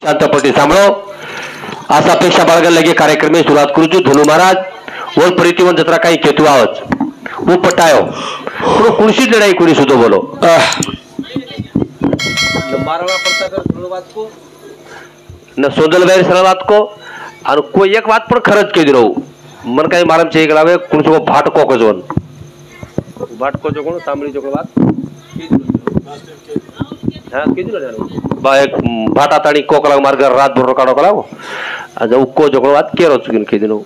शांतपणे सांभाळो असा अपेक्षा बाळगा लगे कार्यक्रम में सुरुवात करू छु धनु महाराज और प्रतिवन जत्रा काही केतु आवच वो पटायो तो कुर्सी लड़ाई कोणी सुधो बोलो मारवा पड़ता कर धन्यवाद को न सोदल वैर सरवात को और कोई एक बात पर खरच के दिरो मन काही मारम छे गलावे कुणसो को भाटको को जोन भाटको जो कोण तांबडी जो बात हां के दिलो जानो बा एक भाटा ताणी कोकला मार्ग रात भर काढो कलाव आज उको जो बात केरो चुकिन के दिनो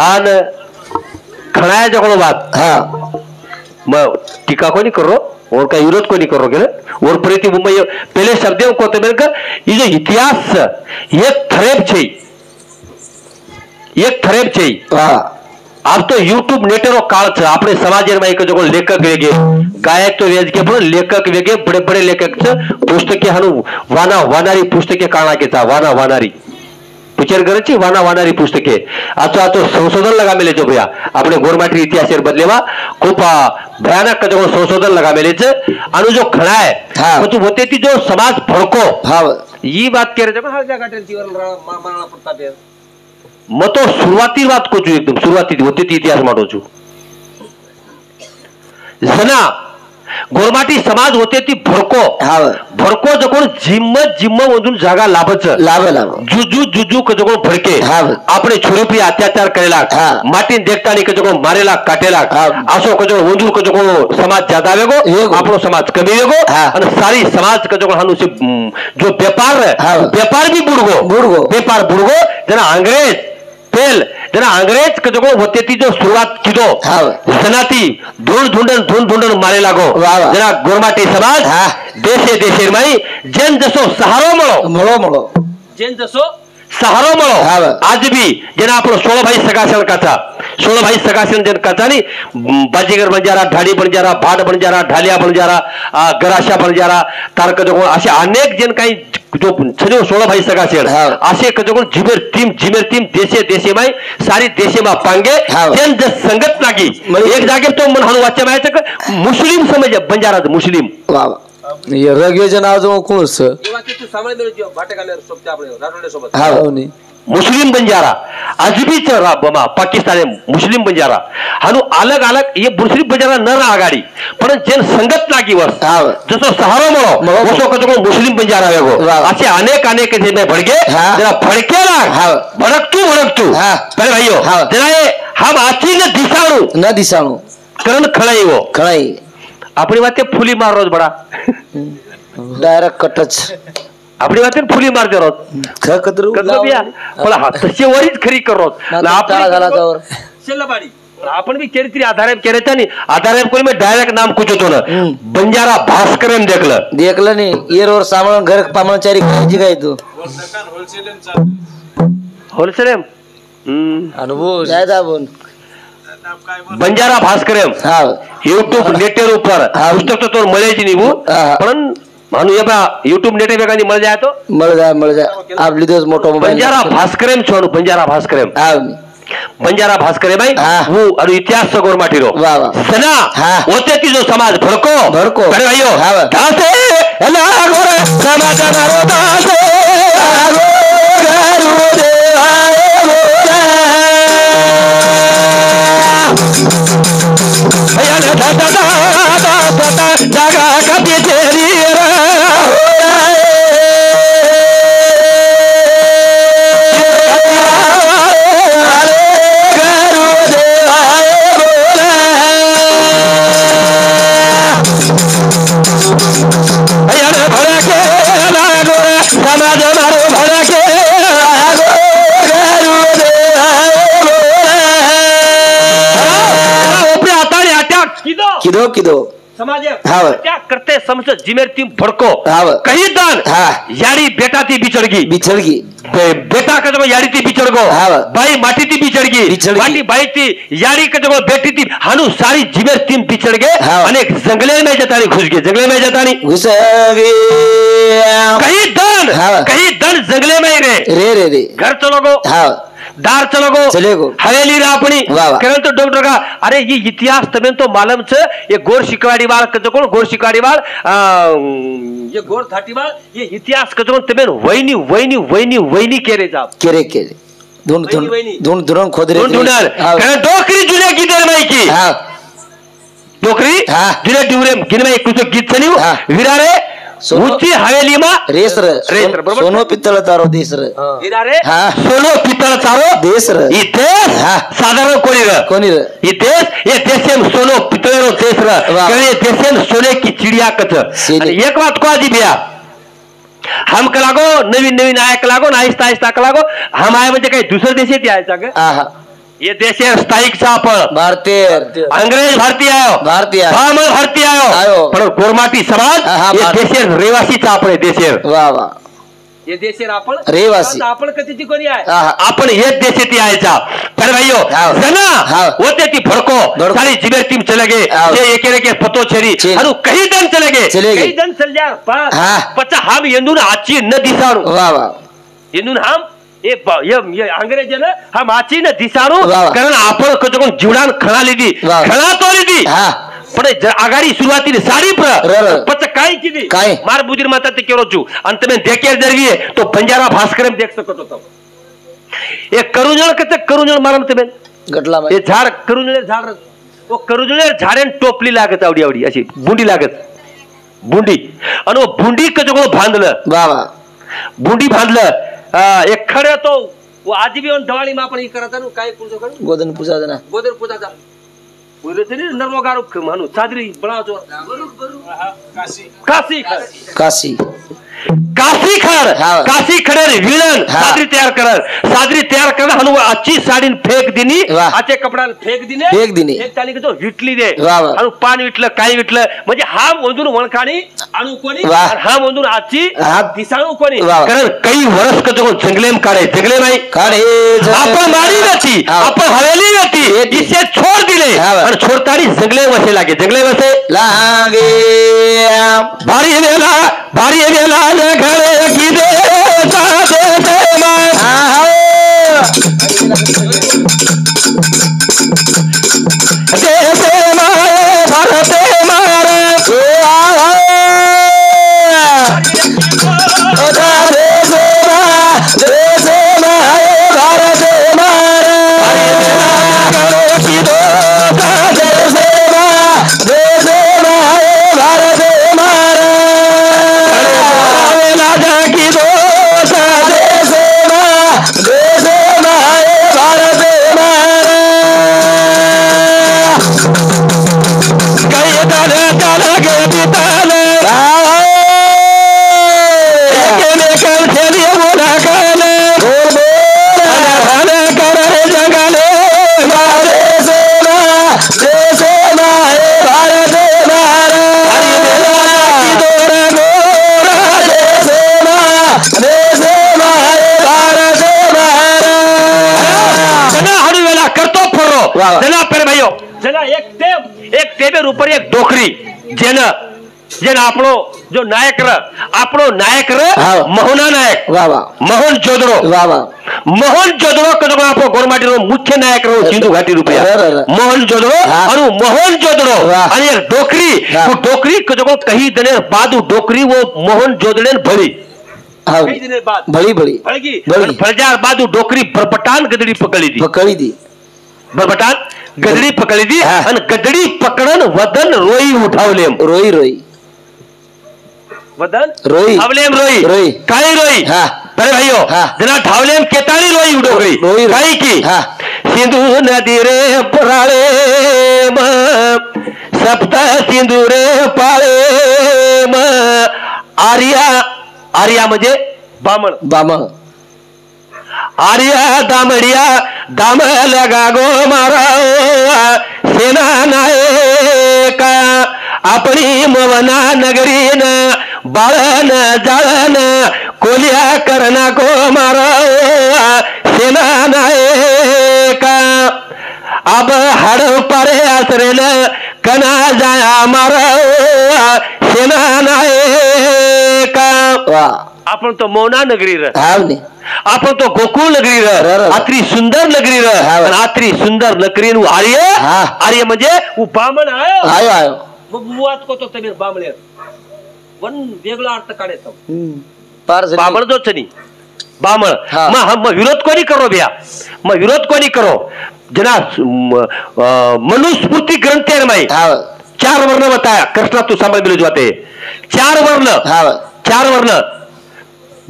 आन खणाया जो बात हां मैं टीका को नहीं कर रो और का विरोध को नहीं कर रहे और प्रीति मुंबई पहले शब्दों को तो मेरे का ये जो इतिहास एक थरेब छे अब तो यूट्यूब नेटरो काल छे आपने समाज में एक जो लेखक वेगे गायक तो वेज के पण लेखक वेगे बड़े बड़े लेखक छे पुस्तके हानु वाना वानारी पुस्तके काणा के था वाना वानारी पिक्चर गरची वाना वानारी पुस्तके आतो संशोधन लगा मेले जो भैया अपने गोरमाटी इतिहास बदलेवा खूप भयानक जो संशोधन लगा मेले छे अनु जो खड़ा है तो होते थी जो समाज भड़को ये बात कह रहे थे हर जगह जीवन मारना पड़ता है मैं तो शुरुआती बात को छु एकदम शुरुआती होते थी इतिहास माटो छु जना गोरमाटी समाज होते ती भड़को जो कोण जिम्म मधून जागा लाभच जुजू जो कोण भड़के आपणे छोरीपी अत्याचार करेला माटी देखता नहीं जो मारेला काटेला आसो जो वंजूर को जो समाज ज्यादा वेगो आपनो समाज कमी वेगो और सारी समाज का जो हानु से जो व्यापार भी बुड़गो व्यापार बुड़गो जना अंग्रेज पेल जना अंग्रेज का जो होते थी जो शुरुआत की दो जनाती धून मारे लागो जना गोरमाटी समाज देशे देशे माई जन जसो सहारो मळो जन जसो सहारो मळो आज भी जना आपलो 16 भाई सगासण काचा 16 भाई सगासण जन काचा नी बाजीगर बंजारा ढाडी बंजारा भाट बंजारा ढालिया बंजारा गराशा बंजारा तारक जो असे अनेक जन काही जो 16 भाई सगासण असे कजो जिमेर टीम देशे देशे माई सारी देशे मा पांगे जन जस संगत लागी एक जागे तो मन हनु वाच्य माहिती मुस्लिम समज बंजारा मुस्लिम ये रगे जनाव जो कोणस मुस्लिम बंजारा अजबी पाकिस्तानी मुस्लिम बंजारा हानु अलग अलग ये मुस्लिम बंजारा न आगाडी पण जन संगत लागी वर जसो सहारो मळो वसो कजो मुस्लिम बंजारा वेगो असे अनेक जे भडगे जरा भडकेला भडकतू पर भाइयो जरा हम आची न दिसाणू करण खळाई अपनी बात फुली मार रोज बड़ा डायरेक्ट कटच अपनी बात फुली मार दे रोज खकद्रू पण तसे वरीच खरी कर रोज आपण भी केरी तरी आधार नहीं आधार कोई में डायरेक्ट नाम कुछ होतो ना बंजारा भास्करन देखलं नहीं ये रोड सामान घर पामणचारी जी काय तू होलसेल अनुभव जायदा बोल बंजारा भास्कर यूट्यूब नेटेर ऊपर पुस्तक तो मळे नहीं पण मानु ये बा यूट्यूब नेटे वेगा नहीं मळ जाए आपली दिवस मोटो मोबाइल बंजारा भास्कर छोनु बंजारा बंजारा भास्कर भाई वो और इतिहास सगोर माटीरो सना होते की जो समाज भड़को अरे भाइयों दासे हला गोरे समाज मारो दासे जागा कभी तेरी किदो समाज क्या करते समझ जिमेर टीम भड़को कहीं दान यारी बेटा थी बिछड़गी बेटा का जब यारी थी बिछड़गो भाई माटी थी बिछड़गी माटी भाई थी यारी का जब बेटी थी हानु सारी जिमेर टीम बिछड़ गए अनेक जंगले में जतानी घुस गए कहीं दान जंगले में रे घर चलो गो दार चलेगो हवेली रापणी कारण तो डॉक्टर का अरे ये इतिहास तमें तो मालूम छ ये गोर शिकवाड़ी वाल कजकोण गोर शिकवाड़ी वाल ये गोर थाटी वाल ये इतिहास कजकोण तमें वैनी वैनी वैनी वैनी केरे जा केरे धुन खोदरे कारण डोकरी जुने गीत माई की डोकरी जुने डिवरे गिनमाई कुछ गीत चलियो विरारे ऊंची हवेली मा रेसर सोनो पित्तळ तारो देसर विरारे सोनो पित्तळ तारो देसर इथे साधारण कोणी र इथे ये देशेम सोनो पित्तळरो देसर करे देशेम सोने की चिड़िया कच एक बात को आजी भैया हम कलागो नवीन नवीन आया कलागो आहिस्ता आहिस्ता कलागो हम आए म्हणजे काही दुसऱ्या देशात यायचा का ये देशे स्थायिक आपण भारतीय अंग्रेज भारतीय आयो पण गोरमाटी समाज ये देशे रहिवासी आपण देशे वा वा ये देशे आपण रहिवासी आपण कधीची कोणी आहे आपण हेच देशात यायचा तर भाईयो जना होते ती भड़को सारी जिबेर टीम चले गए ये एके पतो छरी अनु कहीं दन चले गए कहीं दन चल जा पचा हम येंदून आची न दिसारू वा वा येंदून हम ये अंग्रेज ना हम आची न दिसारू कारण आपण कजकोण जीवडान खणा लिदी खणा तो लिदी पण आगाडी सुरुवातीने साडी पच काय किदी मार बुदीर माता ते केरो छु अंत में देखेर दरवीए तो बंजारा भास्कर में देख सकतो तो ये करुजळ कते करुजळ मारम तबे गटला ये झाड करुजळे झाड ओ करुजळे झाडेन टोपली लागत आवडी आवडी अशी बुंडी लागत बुंडी आणि बुंडी कजकोण बांधलं बाबा बुंडी बांधलं एक खड़े तो वो आज भी उन दिवाली में अपन करता ना काय पूजा कर गोदन पूजा देना गोदन पूजा जा पूरे से नरमगारू मानु सादरी बड़ा जो काशी काशी काशी खडर विलन सादरी तयार कर हनु अच्छी साड़ी फेक दिनी आचे कपडा फेक दिने एक ताली जो विटली दे आणि पान विटलं काय विटलं म्हणजे हा वंदून वणखाणी आणू कोणी हा वंदून आची दिसाणू कोणी कारण काही वर्ष का जो जंगले में जंगले में काढे आपण मारी नती आपण हवेली नती इसे छोड़ दिले और छोड़तारी जंगले वसे लागे भारी वेला घरे की दे ऊपर एक डोकरी जेन आपणो नायक मोहना नायक मोहन जोदड़ो कदो आपो गोरमाटी रो मुख्य नायक रो सिंधु घाटी रुपया मोहन जोदड़ो आणि एक डोकरी कदो कहीं दिन बाद डोकरी वो मोहन जोदड़े भरी कई दिन बाद भली फलजार बाद डोकरी बरबटान गदड़ी पकड़ी थी बरबटान गदड़ी पकड़ी थी आणि गदड़ी पकडन वदन रोई उठावले रोई वदन ठावलेम रोई काई रोई अरे भाइयों जना ठावलेम केताली रोई उडोकरी काई की सिंधु नदी रे पराळे सप्त सिंधु रे पाळे आर्या म्हणजे बामण आर्या दामडिया दाम लगा गो मारा सेना नायका अपनी मवना नगरीन बाळन जाळन कोलिया करना को मारा सेना नायका अब हड़ परे आसरेल कना जाया मारा सेना नायका आपण तो मौना नगरी र हाव नी आपण तो गोकुळ नगरी र आत्री सुंदर नगरी र आणि आत्री सुंदर नगरी नु आर्य आर्य म्हणजे उ बामण आयो आयो आयो मग बुवात को तो तबीर बामळे वन वेगळा अर्थ काढतो पार बामण जो चनी बामण मग हम विरोध कोणी करो भैया मग विरोध कोणी करो जना मनुस्मृति ग्रंथ है भाई 4 वर्ण बताया कृष्णा तू समझ मिल जाते 4 वर्ण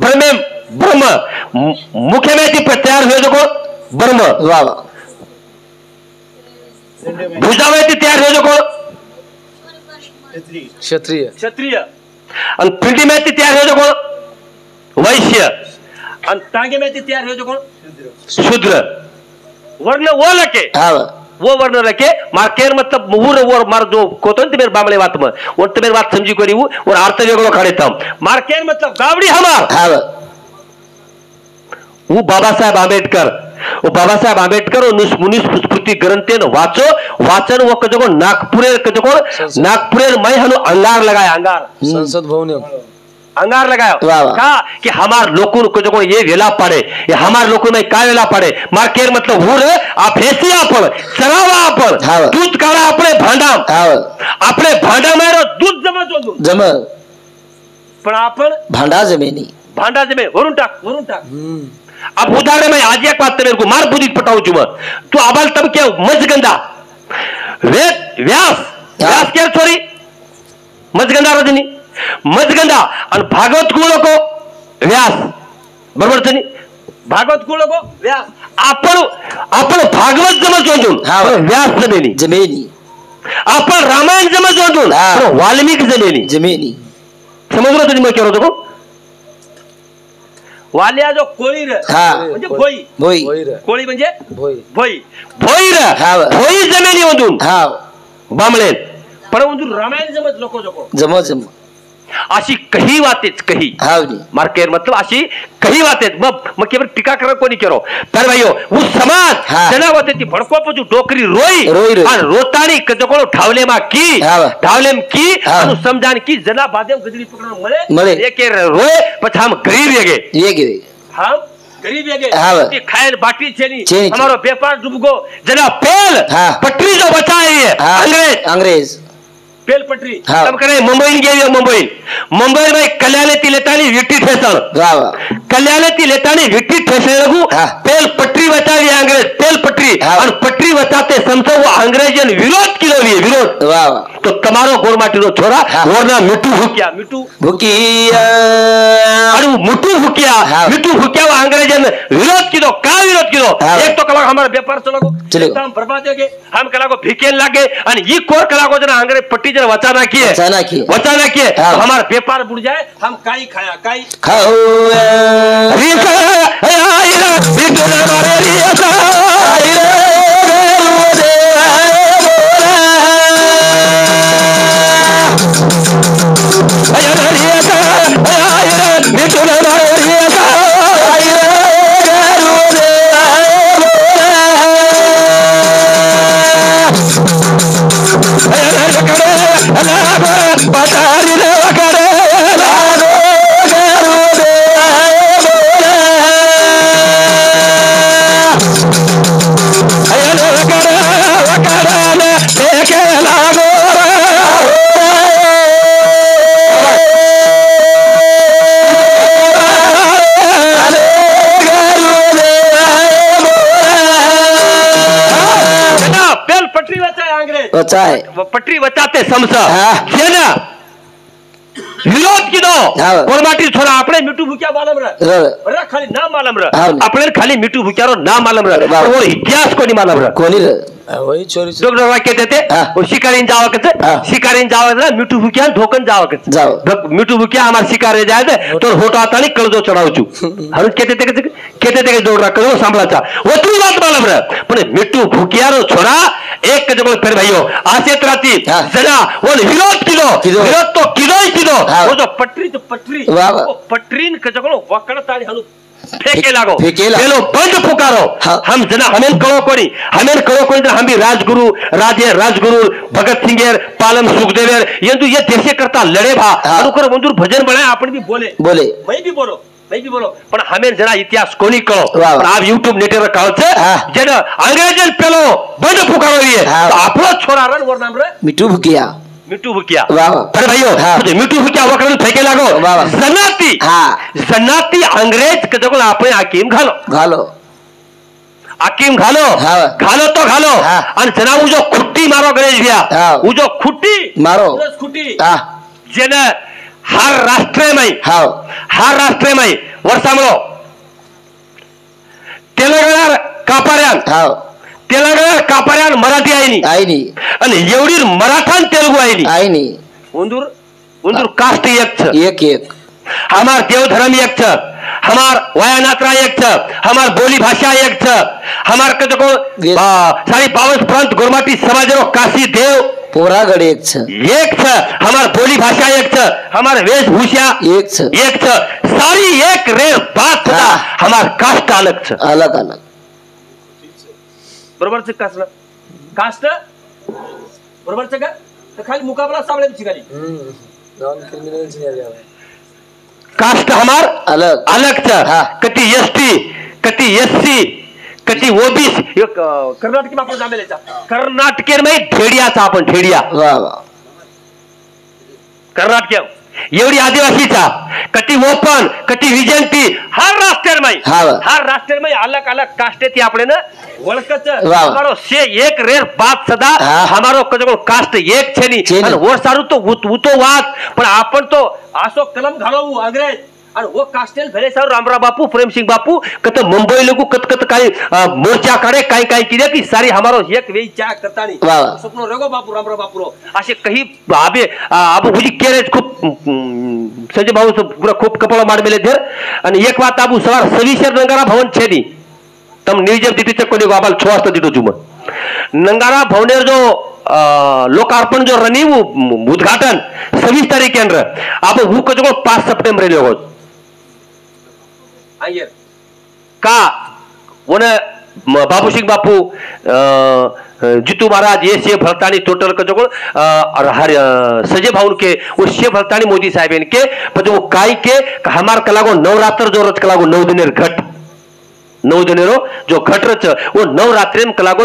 ब्रह्म ब्रह्म मुख्य में ती तैयार हुए देखो ब्रह्म वाह भुजा में ती तैयार हुए देखो क्षत्रिय क्षत्रिय और पिंडी में ती तैयार हुए देखो वैश्य और टांगे में ती तैयार हुए देखो शूद्र वर्ण वो लके वो वर्ण रखे मार्केर मतलब मुहूर वो मार जो कोतन मेरे बामले बात में और तो मेरी बात समझी करी वो और अर्थ वेगळो काढेतम मार्केर मतलब गावडी हमार वो बाबा साहेब आंबेडकर मनुस्मृति ग्रंथेन वाचो वाचन वो कजको नागपुरे मैं हनु अंगार लगाया अंगार संसद भवन अंगार लगाया कहा कि हमार लोगों को जो ये वेला पड़े ये हमार लोगों में काय वेला पड़े मार्केर मतलब हुर आप हेसी आपण चरावा आपण दूध काढा आपले भांडा में दूध जम पण आपण भांडा जमे वरून टाक अब उदाहरण में आज एक बात मेरे को मार बुद्धि पटाऊ चुमा तू आबाल तब क्या मजगंधा व्यास क्या सॉरी मजगंधा रजनी मजगंधा और भागवत कुळ को व्यास बरोबर तनी भागवत कुळ को व्यास आपण भागवत जमजोंदून व्यास जमेनी आपण रामायण जमजोंदून वाल्मिकी जमेनी समजलो तुम्ही मग केलो तो वालिया जो कोळी रे म्हणजे भोई कोळी म्हणजे भोई जमेनी मधून बामळे पण मधून रामायण जमत लोक जम अशी कही वातेच कही मार्केर मतलब अशी कही वातेच मग केवळ टीका करा कोणी केरो तर भाईओ वो समाज जनावते ती भडको पजू डोकरी रोई आणि रोताणी कजकोळो ठावलेमा की अनु समजान की जना बादेम गजरी पकडून मळे एके रोय पछ हम गरीब येगे हम गरीब येगे कि खायल बाटी छेनी हमारो व्यापार डूबगो जना पेल पटरी जो बचाई अंग्रेज पेल पटरी तब करे मुंबई में कल्याणे ती लेतानी विट्टी ठेसण कल्याणे ती लेतानी विट्टी ठेसण लगू पेल पटरी बचावी अंग्रेज पेल पटरी और पटरी बचाते समझो वो अंग्रेजन विरोध किलो विरोध तो तमारो गोरमाटी रो छोरा वरना मिट्टू भुकिया अरे मिट्टू भुकिया वो अंग्रेजन विरोध किलो का विरोध किलो एक तो कला हमारा व्यापार चलो एकदम बर्बाद हो गए हम कला को भिकेन लागे और ये कोर कला को जना अंग्रेज पट्टी जरा वचाना किए हमारा व्यापार बुड़ जाए हम काई खाओ पटरी बचाते समसा विरोध की दो गोरमाटी छोरा अपने मिट्टू भुकिया मालूम रहा खाली नाम मालूम रहा अपने खाली मिट्टू भुकिया रो नाम मालूम रहा वो इतिहास को नहीं मालूम रहा कोनी वही चोरी डॉक्टर वाक्य देते वो शिकारीन जावा मिट्टू भुकिया ढोकन जावा मिट्टू भुकिया हमारे शिकार जाए तो होटो आता नहीं कल जो चढ़ावचू हम कहते थे दौड़ रहा कल सांभळाचा वो तू बात मालूम रहा पण मिट्टू भुकिया रो छोरा एक जगह फिर भाइयों आसेत राती जना वो विरोध किलो तो किलो वो जो पटरी तो पटरी वो पटरीन के जगह वकड़ ताड़ी हनु फेंके लागो चलो बंद पुकारो हम जना हमें करो कोनी हम भी राजगुरु भगत सिंह पालम सुखदेव ये देशे करता लड़े भा अनुकर मंजूर भजन बनाए आपण भी बोले मैं भी बोलो पण हमें जना इतिहास कोनी कळो आप YouTube नेटवर काळच जन अंग्रेजन पेलो बंद पुकारो ये आपलो छोरा रन वर नाम रे मिठू भुकिया पर भाइयों मिठू भुकिया वकड़ फेंके लागो जनाती अंग्रेज के जगह आपने हकीम घालो और जना वो जो खुट्टी मारो गणेश भैया वो जो खुट्टी मारो जन हर राष्ट्र में वर्षामलो तेलंगणा कापाऱ्यान मराठी आईनी आणि एवढी मराठान तेलुगू आईनी उंदूर कास्ट एक हमार देव धर्म एक छ हमार वायानात्रा एक छ हमार बोली भाषा एक छ हमार कजो को सारी 52 प्रांत गुरमाटी समाज रो काशी देव पोरागढ़ एक छ हमार बोली भाषा एक छ हमार वेशभूषा एक छ सारी एक रे बात था हमार कास्ट अलग बरोबर से कास्ट बरोबर से का तो खाली मुकाबला सामने में चिगाली नॉन क्रिमिनल से कास्ट हमार अलग छ कति एसटी कति एससी कति ओबीसी कर्नाटक में आपण जामेले चा कर्नाटक में ढेडिया चा आपण ढेडिया कर्नाटक एवढी आदिवासीचा कति ओपन कति विजंती हर राष्ट्र में अलग अलग कास्ट ती आपणे ना ओळखच हमारो से एक रेर बात सदा हमारो कजो कास्ट एक छेनी आणि वो सारू तो उतो वात पण आपण तो आसो कलम घालवू अंग्रेज आणि वो कास्टेल भले सारू रामराव बापू प्रेम सिंह बापू कत मुंबई लोगू कत काय मोर्चा काढे काय किदे की सारी हमारो एक वेई चा करतानी स्वप्न रेगो बापू रामराव बापू रो असे काही आबे अब हुजी केरेज खूप संजय भाऊ पूरा खूप कपड़ा मार मेले धर आणि एक बात आबू सवार सविशेर नंगारा भवन छेनी तम निर्जम दिटी चक्कोनी बाबाल 6 वाजता दिटो जुम नंगारा भवनेर जो लोकार्पण जो रनी उद्घाटन 26 तारीख केंद्र आप वो कजो 5 सप्टेंबर रे होत आयर का वन बाबू सिंह बापू जितू महाराज ये से भरतानी टोटल कजो और हर सजे भाउन के वो से भरतानी मोदी साहब इनके पर वो काय के हमार कलागो नवरात्र जो रच कलागो 9 दिनेर घट 9 दिनेरो जो घट रच वो नवरात्रेम कलागो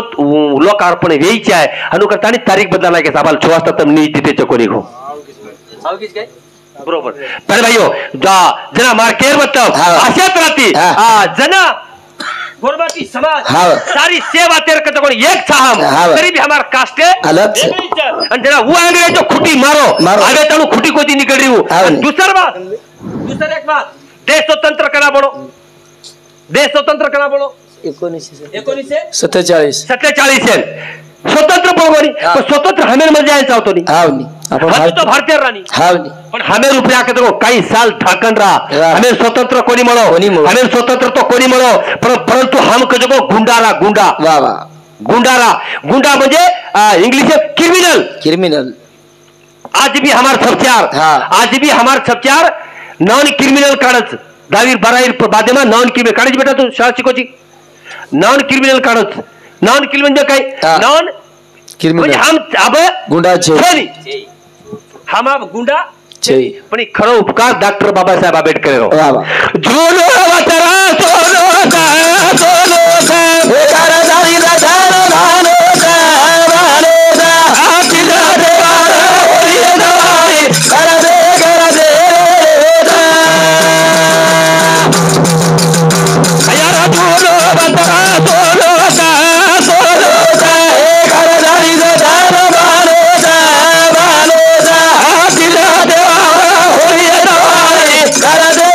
लोकार्पण वेईचे आहे अनुकरतानी तारीख बदलायला के साबाल 6 वाजता तम नी तिथे चकोनी हो किस काय बरोबर पर भाइयों जना मार्केर मतलब आशात राहती जना गुरबाती समाज सारी सेवा तेरे कत कोण एक साहम तरी भी हमार कास्ट अलग छे आणि जना वो अंग्रेज जो खुटी मारो आगे तनु खुटी कोती निकल रही हो दूसर एक बात देश स्वतंत्र करा बोलो 1947 स्वतंत्र बोलवानी तो स्वतंत्र हमें मर जाए चाहतो नहीं हम तो भारतीय रानी पण हमें रुपया के देखो कई साल ढाकन रहा हमें स्वतंत्र कोनी मळो हमें स्वतंत्र तो कोनी मळो परंतु हम के देखो गुंडा म्हणजे इंग्लिश क्रिमिनल आज भी हमार सबचार नॉन क्रिमिनल काढच 10-12 बादेमा नॉन क्रिमिनल काढच बेटा तू शाळा शिकोची नॉन क्रिमिनल काढच नॉन क्रिमिनल म्हणजे काय नॉन क्रिमिनल हम अब गुंडा छे हम अब गुंडा छे पण खरो उपकार डॉक्टर बाबासाहेब आंबेडकर जोलो वतरा सोलो का बेकार दारी दारो दानो का वालो का आतिला देवारा होई नवाई कर दे यारा जोलो वतरा सोलो का बेकार दारी दारो वालो का आतिला देवारा होई नवाई कर दे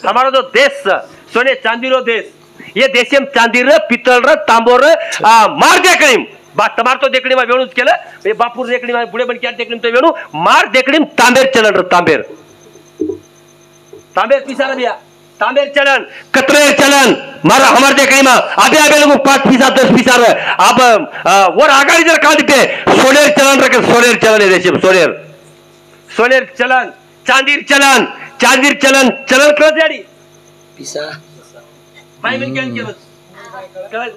हमारा जो देश सोने चांदी रो देश ये देशम चांदी र पितल र तांबो र मार देखणी बा तमार तो देखणी मा वेणूच केलं हे बापूर देखणी मा पुढे पण क्या देखणी तो वेणू मार देखणी तांबेर चलन र तांबेर तांबेर पिसार बिया तांबेर चलन कतरेर चलन मारा हमार देखणी मा आबे आबे लोग 5 पैसा 10 पैसा र अब वर आगाड़ी जर का दिते सोनेर चलन र सोनेर चलन है देशम सोनेर चलन चांदीर चलन चलन कळ जाडी पिसा भाई बन क्या